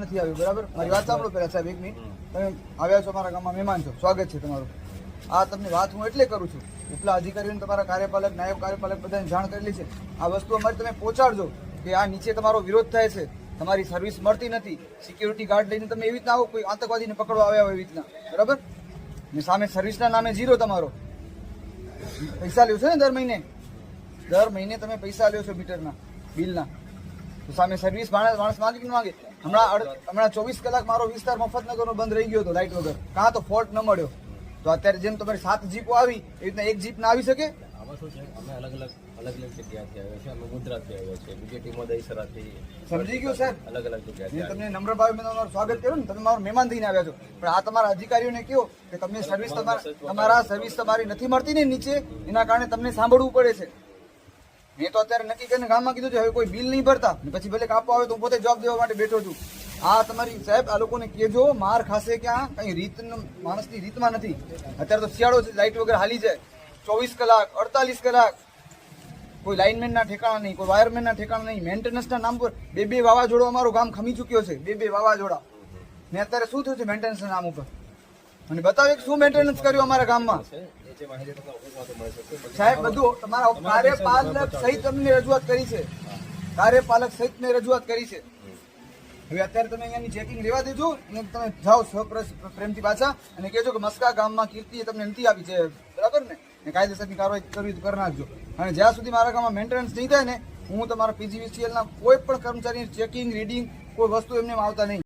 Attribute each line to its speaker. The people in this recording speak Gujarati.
Speaker 1: નથી આવ્યું, બરાબર? મારી વાત સાંભળો પહેલા સાહેબ, 1 મિનિટ. તમે આવ્યા છો મારા ગામમાં, મહેમાન છો, સ્વાગત છે તમારું. આ તમને વાત હું એટલે કરું છું, ઉપલા અધિકારીઓને, તમારા કાર્યપાલક, નાયબ કાર્યપાલક બધાને જાણ કરેલી છે. આ વસ્તુ અમારી તમે પહોંચાડજો કે આ નીચે તમારો વિરોધ થાય છે, તમારી સર્વિસ મળતી નથી, સિક્યુરિટી ગાર્ડ લઈને તમે એવી રીતના આવો, કોઈ આતંકવાદીને પકડવા આવ્યા હોય એવી રીતના, બરાબર? ને સામે સર્વિસના નામે ઝીરો તમારો પૈસા લ્યો છો ને દર મહિને તમે પૈસા લ્યો છો મીટરના બિલના, તો સામે સર્વિસ માણસ માંગે કે ન માંગે? હમણાં 24 કલાક મારો વિસ્તાર મફતનગરનો બંધ રહી ગયો હતો લાઇટ વગર, કાં તો ફોલ્ટ ન મળ્યો. તો અત્યારે જેમ તમારી 7 જીપો આવી એવી રીતના એક જીપ ના આવી શકે?
Speaker 2: આમાં શું છે, અમે અલગ અલગ જગ્યાથી આવ્યા છે. અમે ગુજરાતથી આવ્યા છીએ, બીજી ટીમો દહીસરાથી.
Speaker 1: સમજી ગયો સાહેબ,
Speaker 2: અલગ જગ્યાથી.
Speaker 1: તમને નમ્ર ભાવે મેં તમારું સ્વાગત કર્યું ને, તમે મારું મહેમાન થઈને આવ્યા છો, પણ આ તમારા અધિકારીઓને કહો કે તમને સર્વિસ તમારી નથી મળતી ને નીચે, એના કારણે તમને સાંભળવું પડે છે. મેં તો અત્યારે નક્કી કરીને ગામમાં કીધું છે, હવે કોઈ બિલ નહીં ભરતા, પછી ભલે કાપવા આવે તો હું પોતે જવાબ દેવા માટે બેઠો છું. આ તમારી સાહેબ, આ લોકોને કહેજો, માર ખાશે ક્યાં, કઈ રીત માણસની રીતમાં નથી. અત્યારે તો શિયાળો છે, લાઇટ વગર હાલી જાય 24 કલાક 48 કલાક. કોઈ લાઇનમેન ના ઠેકાણા નહીં, કોઈ વાયરમેન ના ઠેકાણા નહીં. મેન્ટેનન્સના નામ પર બે વાવાઝોડો અમારું ગામ ખમી ચૂક્યો છે, બે વાવાઝોડા. ને અત્યારે શું થયું છે મેન્ટેનન્સના નામ ઉપર? મને બતાવો શું મેન્ટેનન્સ કર્યું અમારા ગામમાં સાહેબ? બધું તમારા કાર્યપાલક સહિત અમને રજૂઆત કરી છે, કાર્યપાલક સહિત મેં રજૂઆત કરી છે. હવે અત્યારે તમે અહીંયાની ચેકિંગ લેવા દેજો, તમે જાઓ પ્રેમથી પાછા અને કહેજો કે મસ્કા ગામમાં કીર્તિએ તમને નથી આપી છે, બરાબર ને? કાયદેસરની કાર્યવાહી કરવી તો કરી નાખજો. અને જ્યાં સુધી મારા ગામમાં મેન્ટેનન્સ નહીં થાય ને, હું તમારા PGVCL ના કોઈ પણ કર્મચારી ચેકિંગ રીડિંગ કોઈ વસ્તુ એમને આવતા નહીં.